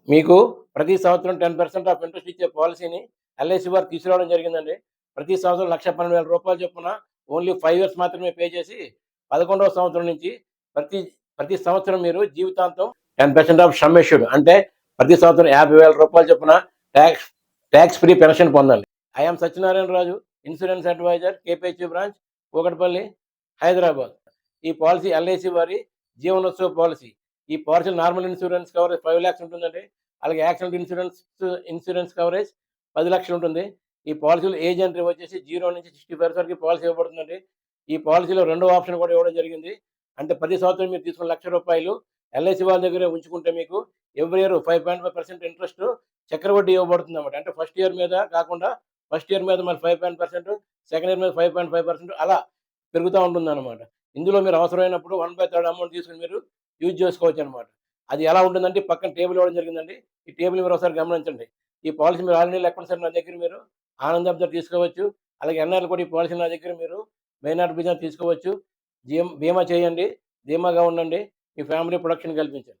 మీకు ప్రతి సంవత్సరం 10% ఆఫ్ ఇంట్రెస్ట్ ఇచ్చే పాలిసీని ఎల్ఐసి వారు తీసుకురావడం జరిగిందండి. ప్రతి సంవత్సరం రూ. 1,12,000 చొప్పున ఓన్లీ 5 ఇయర్స్ మాత్రమే పే చేసి 11వ సంవత్సరం నుంచి ప్రతి ప్రతి సంవత్సరం మీరు జీవితాంతం 10% ఆఫ్ సమ్ అష్యూర్డ్ అంటే ప్రతి సంవత్సరం రూ. 50,000 చొప్పున టాక్స్ టాక్స్ ఫ్రీ పెన్షన్ పొందండి. I am Satyanarayana Raju, insurance advisor, KPHB branch, Kukatpally, Hyderabad. ఈ పాలిసీ ఎల్ఐసి వారి జీవనోత్సవ పాలిసీ. ఈ పాలిసీ నార్మల్ ఇన్సూరెన్స్ కవరేజ్ 5,00,000 ఉంటుందండి. అలాగే యాక్సిడెంట్ ఇన్సూరెన్స్ కవరేజ్ 10,00,000 ఉంటుంది. ఈ పాలిసీలో ఏజ్ ఎంట్రీ వచ్చేసి 0 నుంచి 65 ఇయర్స్ వరకు పాలిసీ ఇవ్వబడుతుందండి. ఈ పాలిసీలో రెండో ఆప్షన్ కూడా ఇవ్వడం జరిగింది. అంటే ప్రతి సంవత్సరం మీరు తీసుకున్న రూ. 1,00,000 ఎల్ఐసి వాళ్ళ దగ్గరే ఉంచుకుంటే మీకు ఎవ్రీ ఇయర్ 5.5% ఇంట్రెస్ట్ చక్రవడ్డీ ఇవ్వబడుతుందన్నమాట. అంటే ఫస్ట్ ఇయర్ మీద కాకుండా ఫస్ట్ ఇయర్ మీద మళ్ళీ 5% సెకండ్ ఇయర్ మీద 5.5% అలా పెరుగుతా ఉంటుందన్నమాట. ఇందులో మీరు అవసరమైనప్పుడు 1/3 అమౌంట్ తీసుకొని మీరు యూజ్ చేసుకోవచ్చనమాట. అది ఎలా ఉంటుందంటే పక్కన టేబుల్ ఇవ్వడం జరిగిందండి. ఈ టేబుల్ మీరు ఒకసారి గమనించండి. ఈ పాలిసీ మీరు ఆల్రెడీ లేకుండా నా దగ్గర మీరు ఆనంద్ అబ్జర్ తీసుకోవచ్చు. అలాగే ఎన్ఆర్‌లు కూడా ఈ పాలిసీ నా దగ్గర మీరు మెయిన్ బిజినెస్ తీసుకోవచ్చు. బీమా చేయండి. ధీమాగా ఉండండి. మీ ఫ్యామిలీ ప్రొటెక్షన్ కల్పించండి.